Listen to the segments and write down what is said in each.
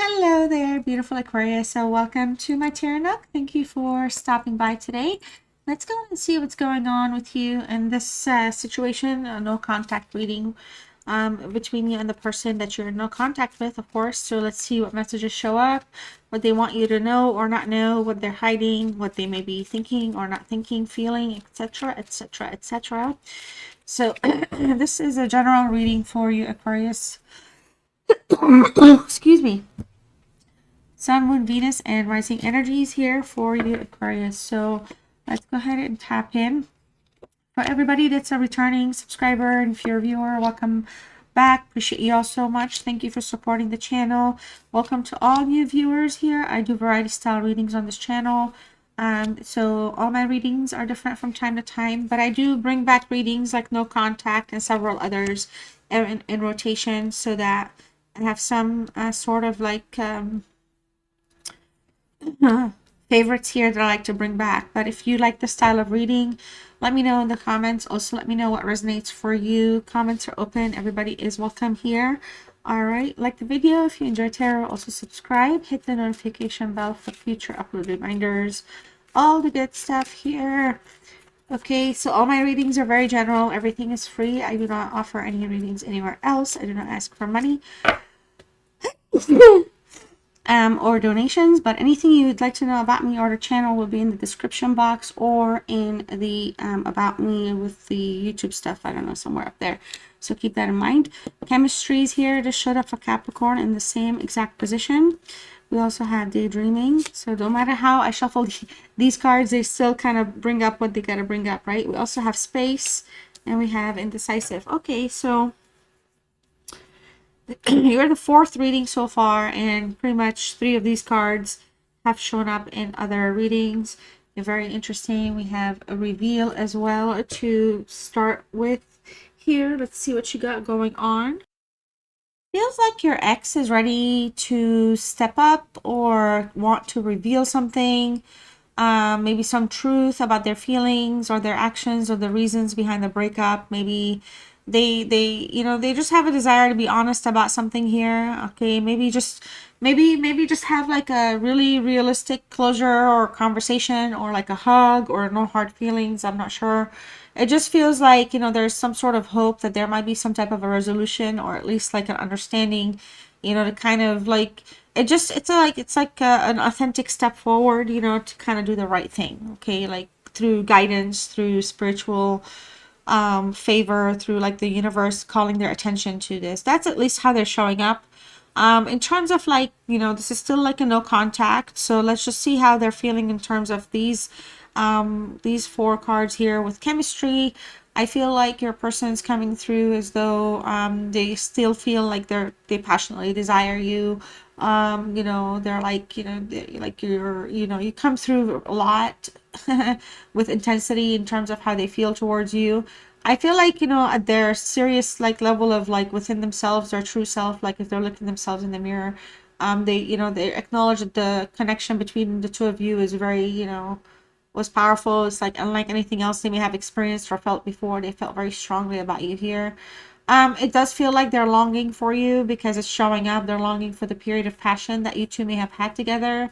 Hello there, beautiful Aquarius. So welcome to my Tarot Nook. Thank you for stopping by today. Let's go and see what's going on with you in this situation, a no contact reading between you and the person that you're in no contact with, of course. So let's see what messages show up, what they want you to know or not know, what they're hiding, what they may be thinking or not thinking, feeling, etc., etc., etc. So this is a general reading for you, Aquarius. Excuse me. Sun, Moon, Venus, and rising energies here for you, Aquarius. So let's go ahead and tap in. For everybody that's a returning subscriber, and if you're a viewer, welcome back. Appreciate you all so much. Thank you for supporting the channel. Welcome to all new viewers here. I do variety style readings on this channel. So all my readings are different from time to time, but I do bring back readings like No Contact and several others in rotation so that I have some sort of like favorites here that I like to bring back. But if you like the style of reading, let me know in the comments. Also, let me know what resonates for you. Comments are open. Everybody is welcome here. All right, like the video if you enjoy tarot. Also subscribe, hit the notification bell for future upload reminders, all the good stuff here. Okay, so all my readings are very general. Everything is free. I do not offer any readings anywhere else. I do not ask for money or donations, but anything you'd like to know about me or the channel will be in the description box or in the about me with the YouTube stuff. I don't know, somewhere up there. So keep that in mind. Chemistry is here. Just showed up for Capricorn in the same exact position. We also have daydreaming. So no matter how I shuffle these cards, they still kind of bring up what they got to bring up, right? We also have space and we have indecisive. Okay, so you're the fourth reading so far, and pretty much 3 of these cards have shown up in other readings. They're very interesting. We have a reveal as well to start with here. Let's see what you got going on. Feels like your ex is ready to step up or want to reveal something. Maybe some truth about their feelings or their actions or the reasons behind the breakup. Maybe they they just have a desire to be honest about something here. Okay, maybe just have like a really realistic closure or conversation or like a hug or no hard feelings. I'm not sure. It just feels like there's some sort of hope that there might be some type of a resolution or at least like an understanding, to kind of like it's like an authentic step forward, to kind of do the right thing. Okay, like through guidance, through spiritual favor, through like the universe calling their attention to this. That's at least how they're showing up. In terms of like, this is still like a no contact, so let's just see how they're feeling in terms of these 4 cards here with chemistry. I feel like your person's coming through as though they still feel like they passionately desire you. They're like, like you come through a lot with intensity in terms of how they feel towards you. I feel like, at their serious like level of like within themselves, their true self, like if they're looking themselves in the mirror, they acknowledge that the connection between the two of you is very, was powerful. It's like unlike anything else they may have experienced or felt before. They felt very strongly about you here. It does feel like they're longing for you because it's showing up. They're longing for the period of passion that you two may have had together.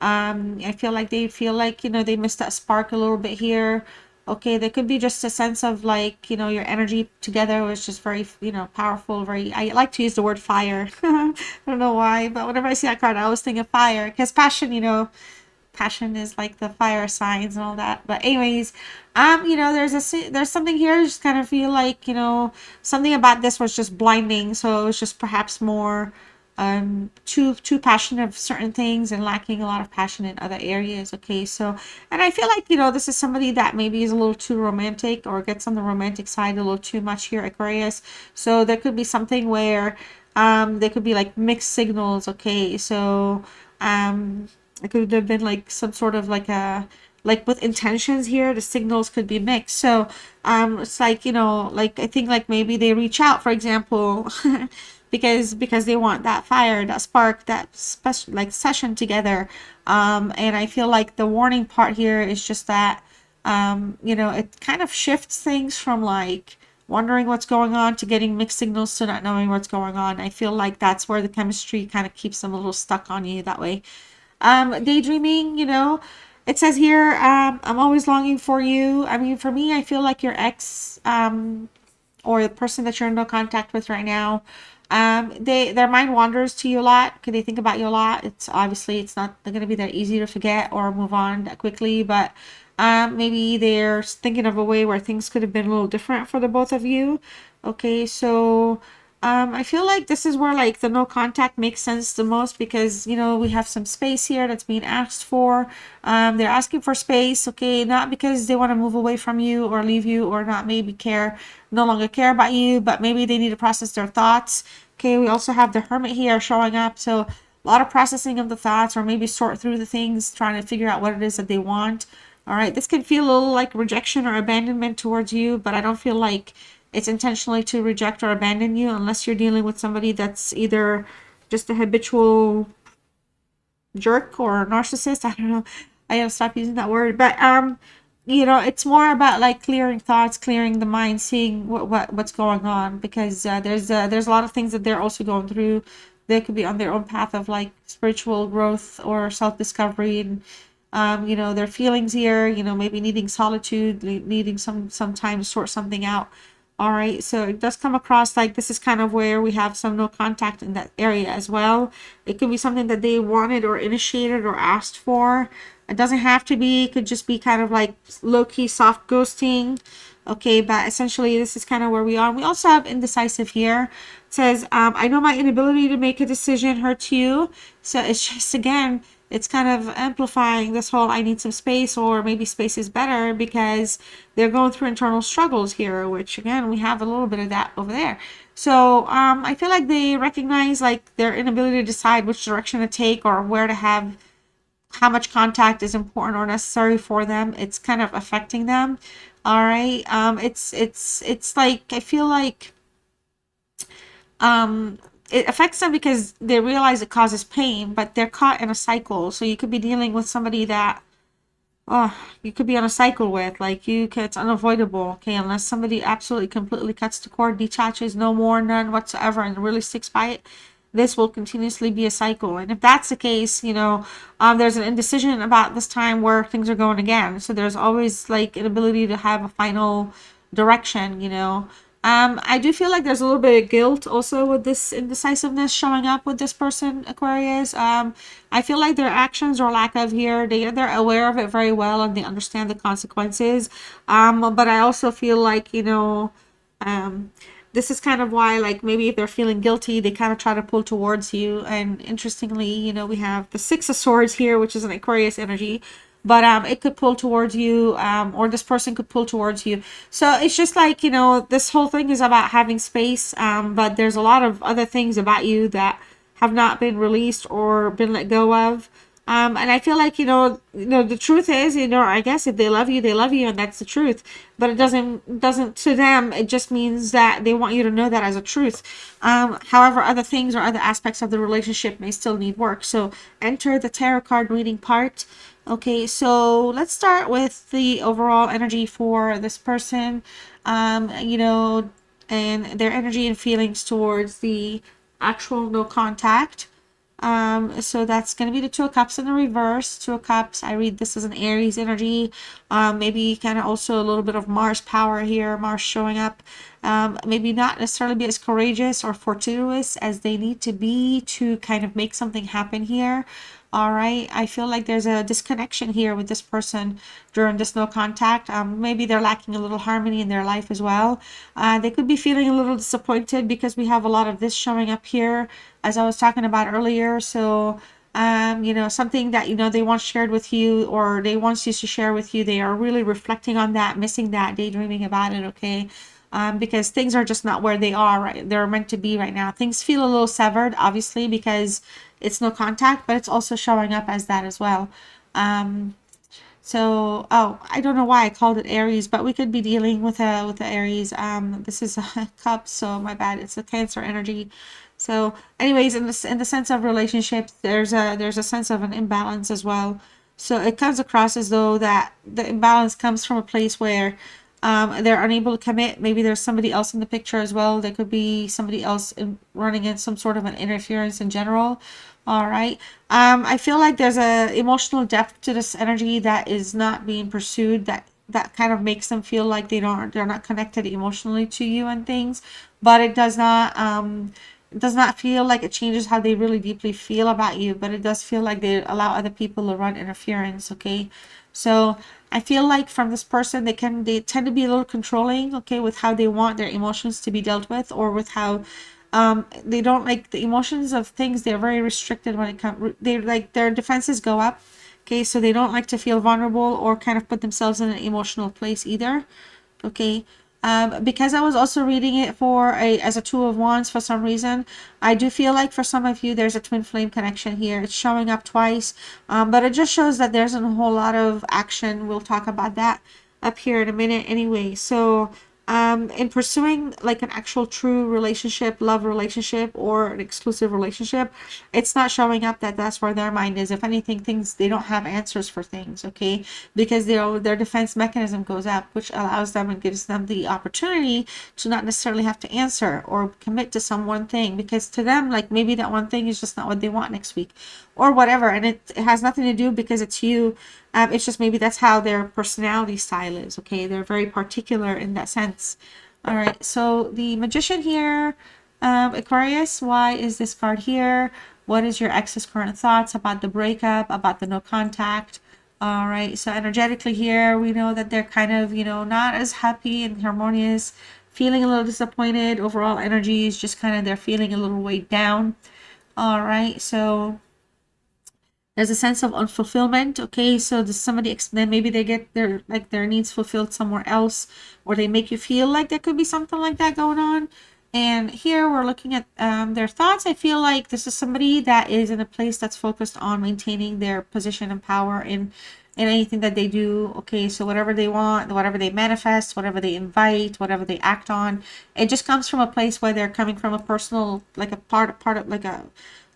I feel like they feel like, they missed that spark a little bit here. Okay, there could be just a sense of like, your energy together was just very, powerful. Very, I like to use the word fire. I don't know why, but whenever I see that card, I always think of fire because passion, passion is like the fire signs and all that. But anyways, there's something here. I just kind of feel like, something about this was just blinding. So it was just perhaps more too passionate of certain things and lacking a lot of passion in other areas. Okay, so and I feel like this is somebody that maybe is a little too romantic or gets on the romantic side a little too much here, Aquarius. So there could be something where there could be like mixed signals. Okay, so it could have been like some sort of like a like with intentions here, the signals could be mixed. So it's like, like I think like maybe they reach out, for example, because they want that fire, that spark, that special like session together. And I feel like the warning part here is just that it kind of shifts things from like wondering what's going on to getting mixed signals to not knowing what's going on. I feel like that's where the chemistry kind of keeps them a little stuck on you that way. Daydreaming, it says here, I'm always longing for you. I mean, for me, I feel like your ex, or the person that you're in no contact with right now, their mind wanders to you a lot because they think about you a lot. It's obviously it's not going to be that easy to forget or move on that quickly, but maybe they're thinking of a way where things could have been a little different for the both of you. Okay, so I feel like this is where like the no contact makes sense the most because we have some space here that's being asked for. They're asking for space, okay, not because they want to move away from you or leave you or not maybe no longer care about you, but maybe they need to process their thoughts. Okay, we also have the Hermit here showing up, so a lot of processing of the thoughts or maybe sort through the things, trying to figure out what it is that they want. All right, this can feel a little like rejection or abandonment towards you, but I don't feel like it's intentionally to reject or abandon you unless you're dealing with somebody that's either just a habitual jerk or narcissist. I don't know. I gotta stop using that word. But it's more about like clearing thoughts, clearing the mind, seeing what's going on because there's a lot of things that they're also going through. They could be on their own path of like spiritual growth or self-discovery and their feelings here, maybe needing solitude, needing some time to sort something out. All right, so it does come across like this is kind of where we have some no contact in that area as well. It could be something that they wanted or initiated or asked for. It doesn't have to be, it could just be kind of like low-key soft ghosting. Okay, but essentially this is kind of where we are. We also have indecisive here. It says, I know my inability to make a decision hurts you. So it's just, again, it's kind of amplifying this whole I need some space or maybe space is better because they're going through internal struggles here, which again, we have a little bit of that over there. So I feel like they recognize like their inability to decide which direction to take or where to have how much contact is important or necessary for them. It's kind of affecting them. All right. It's like I feel like it affects them because they realize it causes pain, but they're caught in a cycle. So you could be dealing with somebody that you could be on a cycle with, like it's unavoidable, okay, unless somebody absolutely completely cuts the cord, detaches, no more, none whatsoever, and really sticks by it. This will continuously be a cycle. And if that's the case, there's an indecision about this time where things are going again. So there's always like an ability to have a final direction. I do feel like there's a little bit of guilt also with this indecisiveness showing up with this person, Aquarius. I feel like their actions or lack of here, they're aware of it very well and they understand the consequences. But I also feel like, this is kind of why, like, maybe if they're feeling guilty, they kind of try to pull towards you. And interestingly, we have the Six of Swords here, which is an Aquarius energy. But it could pull towards you, or this person could pull towards you. So it's just like, this whole thing is about having space, but there's a lot of other things about you that have not been released or been let go of. And I feel like, the truth is, I guess if they love you, and that's the truth. But it doesn't to them, it just means that they want you to know that as a truth. However, other things or other aspects of the relationship may still need work. So enter the tarot card reading part. Okay, so let's start with the overall energy for this person, and their energy and feelings towards the actual no contact. So that's going to be the Two of Cups in the reverse. Two of Cups, I read this as an Aries energy. Maybe kind of also a little bit of Mars power here, Mars showing up. Maybe not necessarily be as courageous or fortuitous as they need to be to kind of make something happen here. All right, I feel like there's a disconnection here with this person during this no contact. Maybe they're lacking a little harmony in their life as well. They could be feeling a little disappointed because we have a lot of this showing up here, as I was talking about earlier. So, something that, they once shared with you or they once used to share with you, they are really reflecting on that, missing that, daydreaming about it, okay? Because things are just not where they are, right? They're meant to be right now. Things feel a little severed, obviously, because it's no contact, but it's also showing up as that as well. So, I don't know why I called it Aries, but we could be dealing with the Aries. This is a cup, so my bad. It's a Cancer energy. So, anyways, in the sense of relationships, there's a sense of an imbalance as well. So it comes across as though that the imbalance comes from a place where They're unable to commit. Maybe there's somebody else in the picture as well. There could be somebody else running in some sort of an interference in general. All right. I feel like there's a emotional depth to this energy that is not being pursued, that kind of makes them feel like they're not connected emotionally to you and things, but it does not feel like it changes how they really deeply feel about you, but it does feel like they allow other people to run interference. Okay. So I feel like from this person, they tend to be a little controlling, okay, with how they want their emotions to be dealt with, or with how they don't like the emotions of things. They're very restricted when it comes. They like their defenses go up, okay, so they don't like to feel vulnerable or kind of put themselves in an emotional place either. Okay. Because I was also reading it as a Two of Wands for some reason, I do feel like for some of you there's a twin flame connection here. It's showing up twice, but it just shows that there's a whole lot of action. We'll talk about that up here in a minute anyway. So in pursuing like an actual true relationship, love relationship, or an exclusive relationship, it's not showing up that that's where their mind is. If anything, things, they don't have answers for things, okay, because their defense mechanism goes up, which allows them and gives them the opportunity to not necessarily have to answer or commit to some one thing, because to them, like, maybe that one thing is just not what they want next week or whatever, and it has nothing to do because it's you. It's just maybe that's how their personality style is, okay? They're very particular in that sense. All right, so the Magician here, Aquarius, why is this card here? What is your ex's current thoughts about the breakup, about the no contact? All right, so energetically here, we know that they're kind of, not as happy and harmonious, feeling a little disappointed. Overall energy is just kind of, they're feeling a little weighed down. All right, so there's a sense of unfulfillment. Okay, so does somebody, then maybe they get their needs fulfilled somewhere else, or they make you feel like there could be something like that going on. And here we're looking at their thoughts. I feel like this is somebody that is in a place that's focused on maintaining their position and power in anything that they do. Okay, so whatever they want, whatever they manifest, whatever they invite, whatever they act on, it just comes from a place where they're coming from a personal, like a part of like a,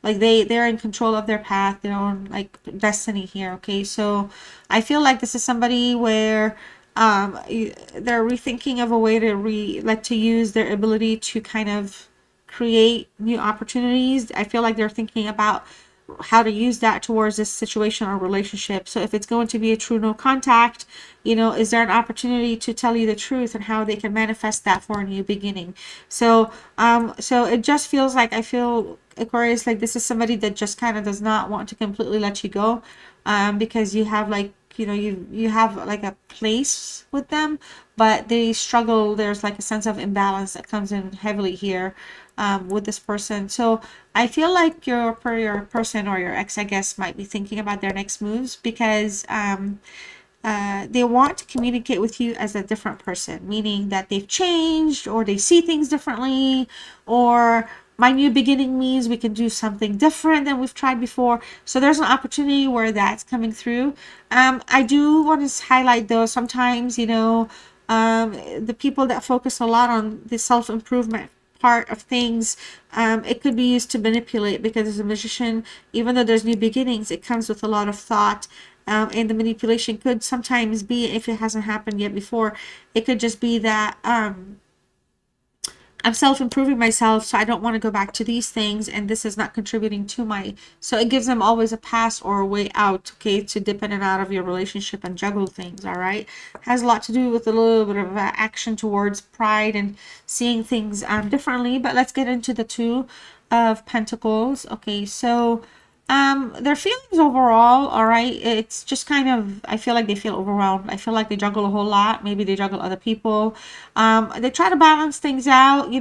like they're in control of their path, their own like destiny here. Okay, so I feel like this is somebody where they're rethinking of a way to use their ability to kind of create new opportunities. I feel like they're thinking about how to use that towards this situation or relationship. So if it's going to be a true no contact, is there an opportunity to tell you the truth and how they can manifest that for a new beginning? So so it just feels like, I feel, Aquarius, like this is somebody that just kind of does not want to completely let you go, because you have like, you have like a place with them, but they struggle. There's like a sense of imbalance that comes in heavily here with this person. So I feel like your person or your ex, I guess, might be thinking about their next moves, because they want to communicate with you as a different person, meaning that they've changed, or they see things differently, or my new beginning means we can do something different than we've tried before. So there's an opportunity where that's coming through. I do want to highlight though, sometimes, the people that focus a lot on the self-improvement part of things, it could be used to manipulate, because as a magician, even though there's new beginnings, it comes with a lot of thought. And the manipulation could sometimes be, if it hasn't happened yet before, it could just be that I'm self-improving myself, so I don't want to go back to these things, and this is not contributing to my, so it gives them always a pass or a way out, okay, to dip in and out of your relationship and juggle things. All right, has a lot to do with a little bit of action towards pride and seeing things differently. But let's get into the Two of Pentacles. Okay, so their feelings overall, all right, it's just kind of, I feel like they feel overwhelmed. I feel like they juggle a whole lot. Maybe they juggle other people. They try to balance things out,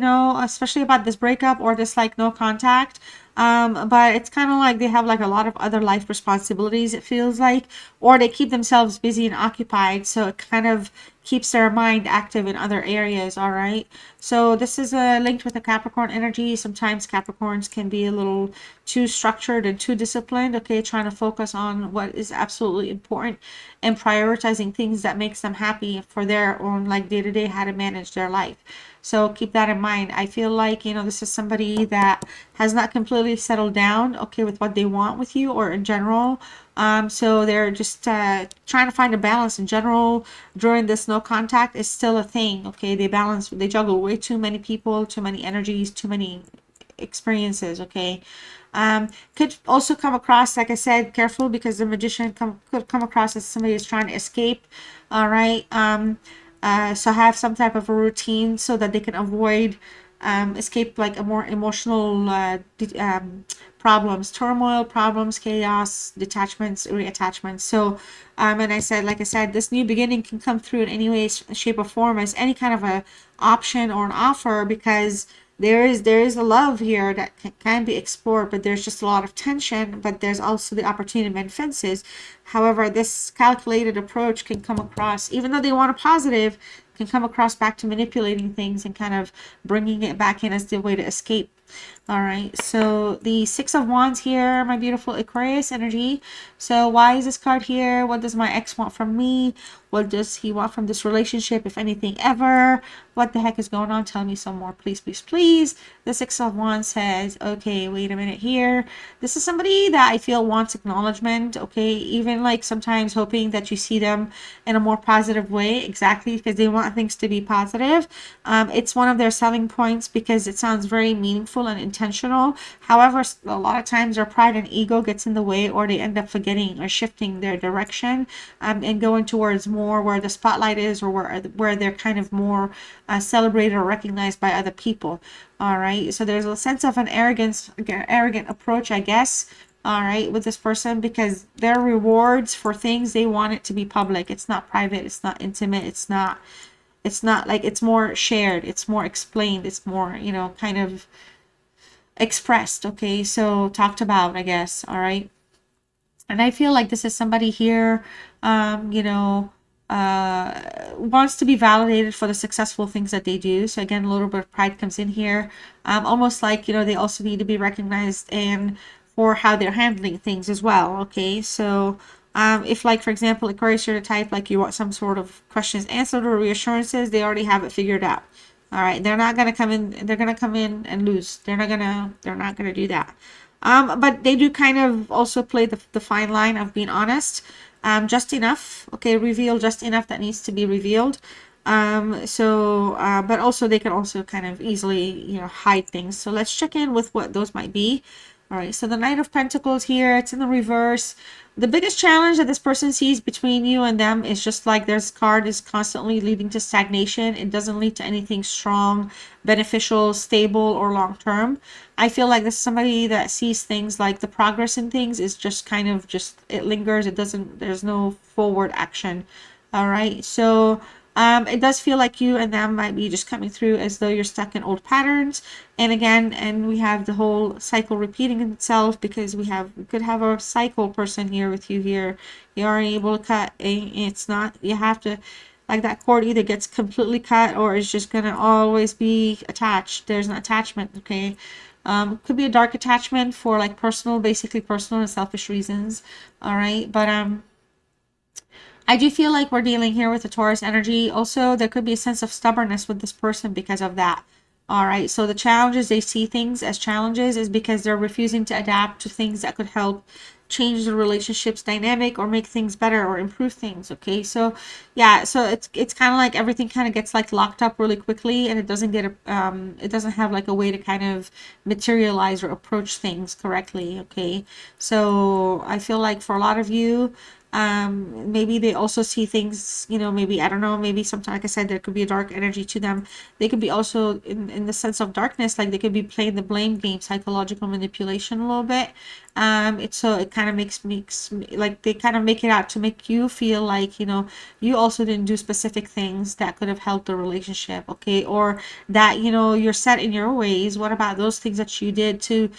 especially about this breakup or this like no contact. But it's kind of like they have like a lot of other life responsibilities, it feels like, or they keep themselves busy and occupied, so it kind of keeps their mind active in other areas. All right, so this is linked with the Capricorn energy. Sometimes Capricorns can be a little too structured and too disciplined, okay, trying to focus on what is absolutely important and prioritizing things that makes them happy for their own like day-to-day, how to manage their life. So keep that in mind. I feel like, this is somebody that has not completely settled down, okay, with what they want with you, or in general, So they're just trying to find a balance in general. During this no contact is still a thing. Okay, they juggle way too many people, too many energies, too many experiences. Okay, could also come across, like I said, careful, because the magician could come across as somebody who's trying to escape. All right. So have some type of a routine so that they can avoid escape like a more emotional problems, turmoil, problems, chaos, detachments, reattachments. So, and I said, like I said, this new beginning can come through in any way, shape, or form as any kind of a option or an offer, because there is a love here that can be explored, but there's just a lot of tension. But there's also the opportunity to mend fences. However, this calculated approach can come across, even though they want a positive, can come across back to manipulating things and kind of bringing it back in as the way to escape. All right, so the Six of Wands here, my beautiful Aquarius energy. So why is this card here? What does my ex want from me? What does he want from this relationship, if anything ever? What the heck is going on? Tell me some more, please, please, please. The Six of Wands says, okay, wait a minute here. This is somebody that I feel wants acknowledgement, okay? Even like sometimes hoping that you see them in a more positive way, exactly, because they want things to be positive. It's one of their selling points because it sounds very meaningful and intentional. However, a lot of times their pride and ego gets in the way, or they end up forgetting or shifting their direction, and going towards more where the spotlight is, or where they're kind of more celebrated or recognized by other people. All right, so there's a sense of an arrogant approach, I guess. All right, with this person, because their rewards for things, they want it to be public. It's not private. It's not intimate. It's not like, it's more shared. It's more explained. It's more, kind of expressed. Okay, so talked about, I guess. All right. And I feel like this is somebody here, wants to be validated for the successful things that they do. So again, a little bit of pride comes in here. Almost like, they also need to be recognized and for how they're handling things as well. Okay, so if, like, for example, Aquarius, you're the type, like, you want some sort of questions answered or reassurances, they already have it figured out. All right, they're not gonna come in. They're gonna come in and lose. They're not gonna. They're not gonna do that. But they do kind of also play the fine line of being honest, just enough. Okay, reveal just enough that needs to be revealed. But also they can also kind of easily, hide things. So let's check in with what those might be. All right, so the Knight of Pentacles here, it's in the reverse. The biggest challenge that this person sees between you and them is just like this card is constantly leading to stagnation. It doesn't lead to anything strong, beneficial, stable, or long term. I feel like this is somebody that sees things like the progress in things is just kind of just, it lingers. It doesn't, there's no forward action. All right, so it does feel like you and them might be just coming through as though you're stuck in old patterns. And again, and we have the whole cycle repeating itself, because we could have a cycle person here with you here. You aren't able to cut. It's not, you have to, like, that cord either gets completely cut or it's just going to always be attached. There's an attachment, okay? Could be a dark attachment for like basically personal and selfish reasons. All right, but I do feel like we're dealing here with the Taurus energy. Also, there could be a sense of stubbornness with this person because of that. All right, so the challenges, they see things as challenges is because they're refusing to adapt to things that could help change the relationship's dynamic or make things better or improve things. Okay, so yeah, so it's kind of like everything kind of gets like locked up really quickly, and it doesn't get it doesn't have like a way to kind of materialize or approach things correctly. Okay, so I feel like for a lot of you, maybe they also see things, maybe, I don't know, maybe sometimes, like I said, there could be a dark energy to them. They could be also in the sense of darkness, like they could be playing the blame game, psychological manipulation a little bit. It kind of makes like they kind of make it out to make you feel like, you also didn't do specific things that could have helped the relationship. Okay, or that, you're set in your ways. What about those things that you did to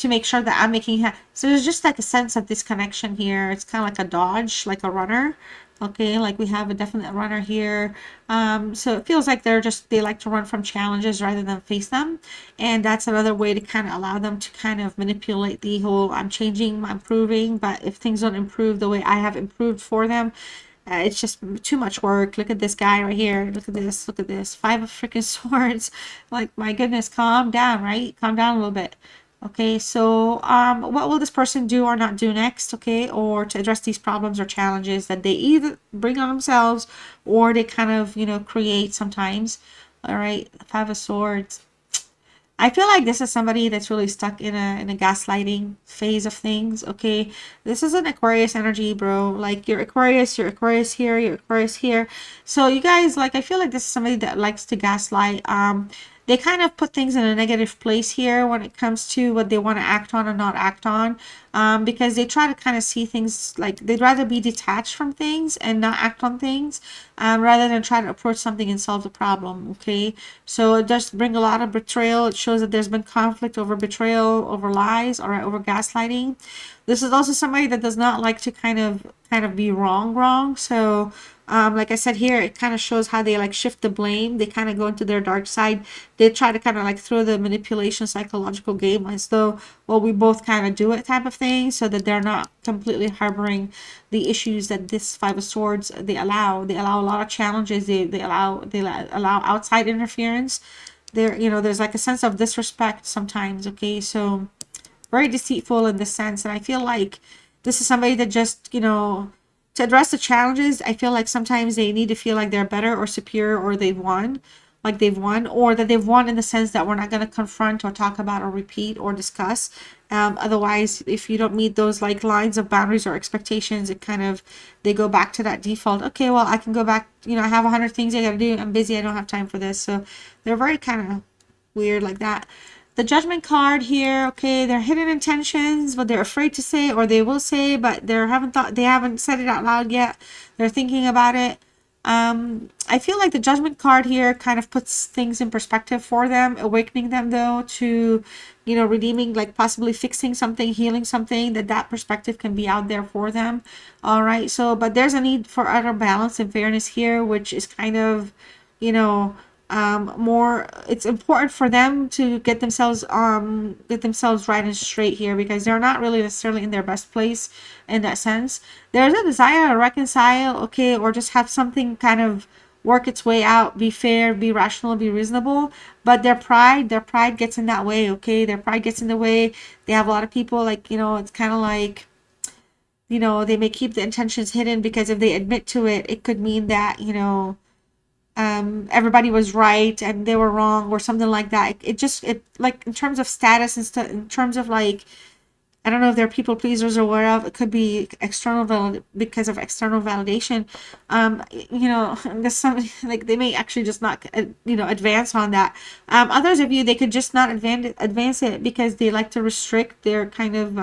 make sure that I'm making so there's just like a sense of disconnection here. It's kind of like a dodge, like a runner. Okay, like we have a definite runner here. So it feels like they like to run from challenges rather than face them. And that's another way to kind of allow them to kind of manipulate the whole, I'm changing, I'm improving, but if things don't improve the way I have improved for them, it's just too much work. Look at this guy right here. Look at this. Look at this. 5 of freaking swords. Like, my goodness, calm down, right? Calm down a little bit. Okay, so what will this person do or not do next? Okay, or to address these problems or challenges that they either bring on themselves or they kind of, you know, create sometimes. All right, Five of Swords. I feel like this is somebody that's really stuck in a gaslighting phase of things. Okay, this is an Aquarius energy, bro. Like you're Aquarius here, you're Aquarius here. So you guys, like, I feel like this is somebody that likes to gaslight. They kind of put things in a negative place here when it comes to what they want to act on or not act on, because they try to kind of see things like they'd rather be detached from things and not act on things, rather than try to approach something and solve the problem. Okay, so it does bring a lot of betrayal. It shows that there's been conflict over betrayal, over lies, or over gaslighting. This is also somebody that does not like to kind of be wrong. So like I said here, it kind of shows how they like shift the blame. They kind of go into their dark side. They try to kind of like throw the manipulation psychological game as though, well, we both kind of do it type of thing, so that they're not completely harboring the issues that this Five of Swords they allow. They allow a lot of challenges. They allow outside interference. There, you know, there's like a sense of disrespect sometimes. Okay, so very deceitful in this sense. And I feel like this is somebody that just, you know, to address the challenges, I feel like sometimes they need to feel like they're better or superior or they've won. Like they've won, or that they've won in the sense that we're not going to confront or talk about or repeat or discuss. Otherwise, if you don't meet those like lines of boundaries or expectations, it kind of, they go back to that default. Okay, well, I can go back, you know, I have 100 things I got to do. I'm busy. I don't have time for this. So they're very kind of weird like that. The Judgment card here, okay, they're hidden intentions, but they're afraid to say, or they will say, but they haven't said it out loud yet. They're thinking about it. I feel like the Judgment card here kind of puts things in perspective for them, awakening them though to, you know, redeeming, like possibly fixing something, healing something, that perspective can be out there for them. All right, so but there's a need for utter balance and fairness here, which is kind of, you know, more, it's important for them to get themselves right and straight here, because they're not really necessarily in their best place in that sense. There's a desire to reconcile, okay, or just have something kind of work its way out, be fair, be rational, be reasonable, but their pride gets in that way. Okay, their pride gets in the way. They have a lot of people, like, you know, it's kind of like, you know, they may keep the intentions hidden, because if they admit to it, it could mean that, you know, everybody was right and they were wrong or something like that. It like in terms of status and stuff, in terms of like, I don't know if they're people pleasers or whatever. It could be because of external validation. You know, there's some like they may actually just not, you know, advance on that. Others of you, they could just not advance it because they like to restrict their kind of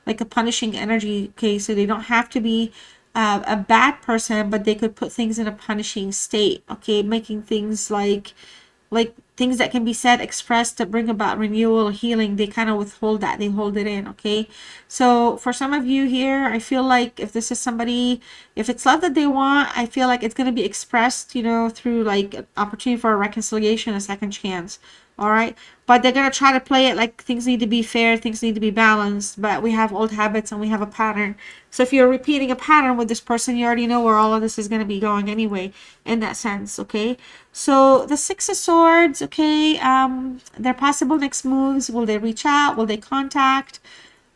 like a punishing energy. Okay, so they don't have to be a bad person, but they could put things in a punishing state. Okay, making things like things that can be said, expressed to bring about renewal, healing, they kind of withhold that, they hold it in. Okay, so for some of you here, I feel like if this is somebody, if it's love that they want, I feel like it's going to be expressed, you know, through like an opportunity for a reconciliation, a second chance. All right, but they're going to try to play it like things need to be fair, things need to be balanced, but we have old habits and we have a pattern. So if you're repeating a pattern with this person, you already know where all of this is going to be going anyway, in that sense. Okay, so the Six of Swords, okay, their possible next moves, will they reach out, will they contact?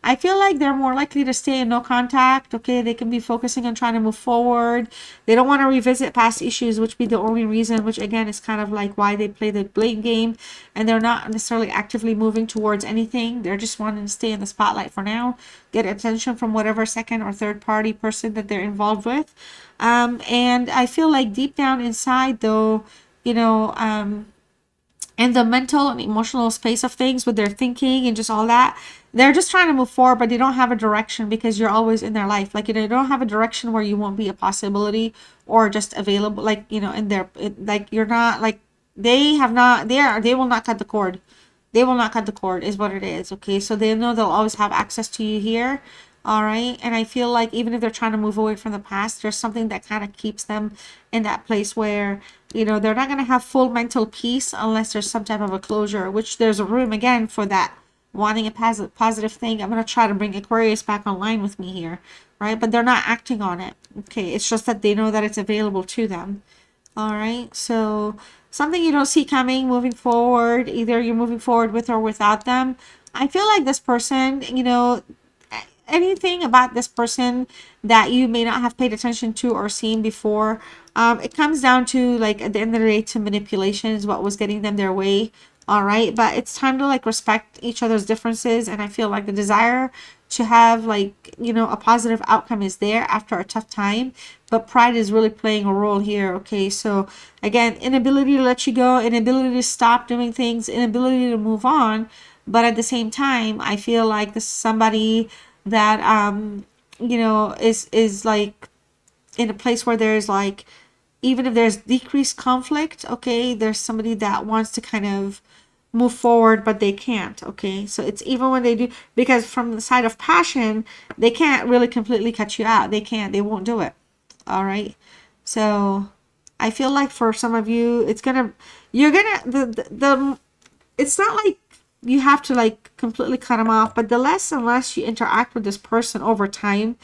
I feel like they're more likely to stay in no contact. Okay, they can be focusing on trying to move forward. They don't want to revisit past issues, which be the only reason, which again is kind of like why they play the blame game, and they're not necessarily actively moving towards anything. They're just wanting to stay in the spotlight for now, get attention from whatever second or third party person that they're involved with. And I feel like deep down inside though, you know, in the mental and emotional space of things with their thinking and just all that, they're just trying to move forward, but they don't have a direction because you're always in their life. Like, you know, they don't have a direction where you won't be a possibility or just available, like, you know, in their, like, you're not like, they will not cut the cord. They will not cut the cord is what it is. Okay, so they know they'll always have access to you here. All right, and I feel like even if they're trying to move away from the past, there's something that kind of keeps them in that place where, you know, they're not going to have full mental peace unless there's some type of a closure, which there's a room again for that, wanting a positive thing. I'm going to try to bring Aquarius back online with me here, right? But they're not acting on it. Okay, it's just that they know that it's available to them. All right, so something you don't see coming moving forward, either you're moving forward with or without them. I feel like this person, you know, anything about this person that you may not have paid attention to or seen before, it comes down to, like, at the end of the day, to manipulation is what was getting them their way. All right, but it's time to, like, respect each other's differences, and I feel like the desire to have, like, you know, a positive outcome is there after a tough time, but pride is really playing a role here. Okay, so again, inability to let you go, inability to stop doing things, inability to move on. But at the same time, I feel like this is somebody that, you know, is like in a place where there's, like, even if there's decreased conflict, okay, there's somebody that wants to kind of move forward, but they can't. Okay, so it's even when they do, because from the side of passion, they can't really completely cut you out. They can't, they won't do it. All right, so I feel like for some of you, it's gonna, you're gonna, the it's not like you have to, like, completely cut them off, but the less and less you interact with this person over time,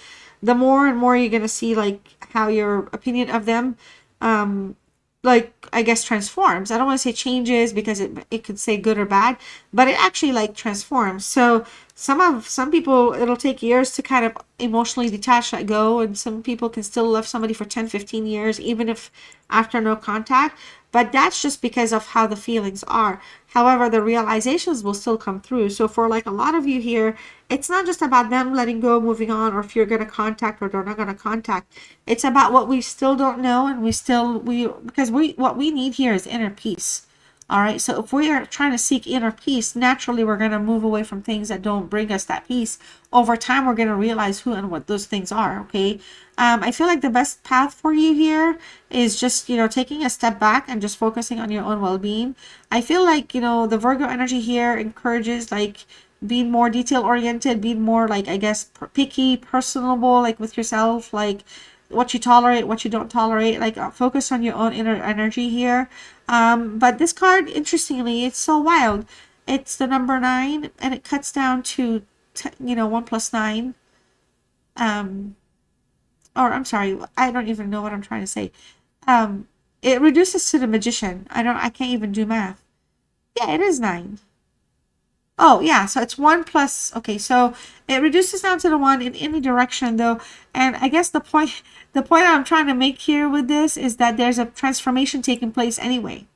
the more and more you're gonna see, like, how your opinion of them, um like, I guess, transforms. I don't want to say changes, because it could say good or bad, but it actually, like, transforms. So some people, it'll take years to kind of emotionally detach, let go, and some people can still love somebody for 10, 15 years, even if after no contact. But that's just because of how the feelings are. However, the realizations will still come through. So for, like, a lot of you here, it's not just about them letting go, moving on, or if you're going to contact or they're not going to contact. It's about what we still don't know, and because what we need here is inner peace. All right. So if we are trying to seek inner peace, naturally we're going to move away from things that don't bring us that peace. Over time, we're going to realize who and what those things are. Okay. I feel like the best path for you here is just, you know, taking a step back and just focusing on your own well-being. I feel like, you know, the Virgo energy here encourages, like, being more detail oriented, being more, like, I guess, picky, personable, like, with yourself, like, what you tolerate, what you don't tolerate, like, focus on your own inner energy here. But this card, interestingly, it's so wild. It's the number 9, and it cuts down to, you know, 1 plus 9. Um, or I'm sorry, I don't even know what I'm trying to say. Um, it reduces to the magician. I can't even do math. Yeah, it is 9. Oh, yeah, so it's 1 plus, okay, so it reduces down to the 1 in any direction, though. And I guess the point I'm trying to make here with this is that there's a transformation taking place anyway.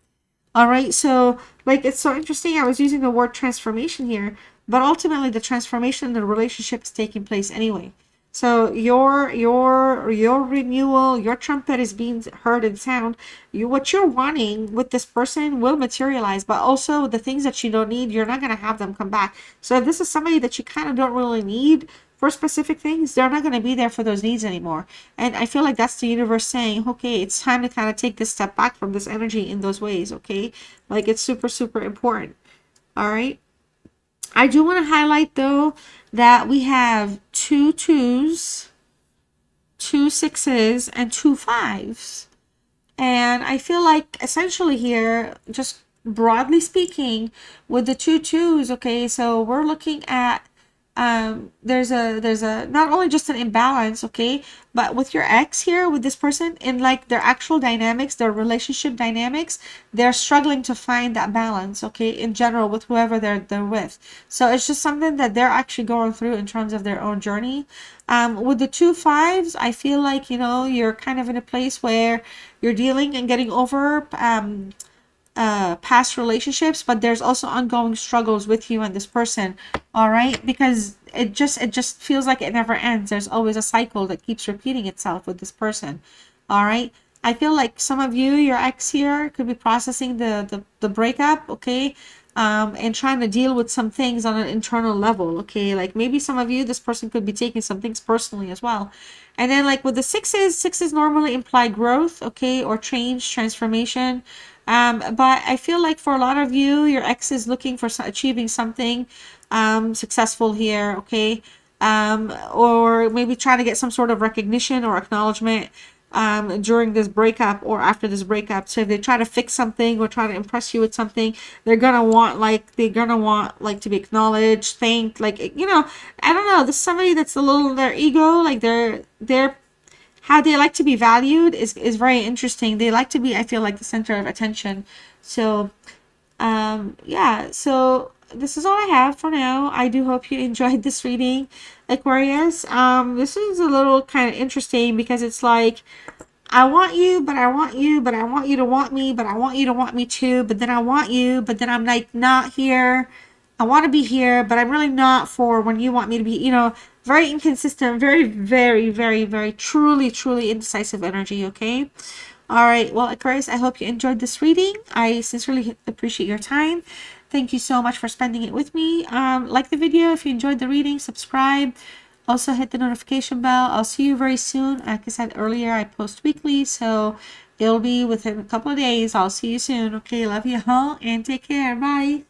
All right, so, like, it's so interesting. I was using the word transformation here, but ultimately the transformation in the relationship is taking place anyway. So your renewal, your trumpet is being heard and sound. What you're wanting with this person will materialize, but also the things that you don't need, you're not gonna have them come back. So if this is somebody that you kind of don't really need for specific things, they're not going to be there for those needs anymore. And I feel like that's the universe saying, okay, it's time to kind of take this step back from this energy in those ways. Okay, like, it's super, super important. All right, I do want to highlight, though, that we have 2 2s, 2 6s, and 2 5s. And I feel like essentially here, just broadly speaking, with the 2 2s, okay, so we're looking at, there's a not only just an imbalance, okay, but with your ex here, with this person, in, like, their actual dynamics, their relationship dynamics, they're struggling to find that balance, okay, in general, with whoever they're with. So it's just something that they're actually going through in terms of their own journey. With the 2 5s, I feel like, you know, you're kind of in a place where you're dealing and getting over past relationships, but there's also ongoing struggles with you and this person. All right, because it just feels like it never ends. There's always a cycle that keeps repeating itself with this person. All right, I feel like some of you, your ex here, could be processing the breakup, okay, and trying to deal with some things on an internal level, okay. Like, maybe some of you, this person could be taking some things personally as well. And then, like, with the sixes normally imply growth, okay, or change, transformation. But I feel like for a lot of you, your ex is looking for achieving something successful here, okay? Or maybe trying to get some sort of recognition or acknowledgement during this breakup or after this breakup. So if they try to fix something or try to impress you with something, they're gonna want to be acknowledged, thanked, like, you know, I don't know. There's somebody that's a little, their ego, like, they're how they like to be valued is very interesting. They like to be, I feel like, the center of attention. So yeah, so this is all I have for now. I do hope you enjoyed this reading, Aquarius. This is a little kind of interesting because it's like, I want you, but I want you, but I want you to want me, but I want you to want me too, but then I want you, but then I'm like not here. I want to be here, but I'm really not for when you want me to be, you know, very inconsistent, very, very, very, very, truly, truly indecisive energy, okay? All right, well, Aquarius, I hope you enjoyed this reading. I sincerely appreciate your time. Thank you so much for spending it with me. Like the video if you enjoyed the reading, subscribe. Also hit the notification bell. I'll see you very soon. Like I said earlier, I post weekly, so it'll be within a couple of days. I'll see you soon. Okay, love you all and take care. Bye.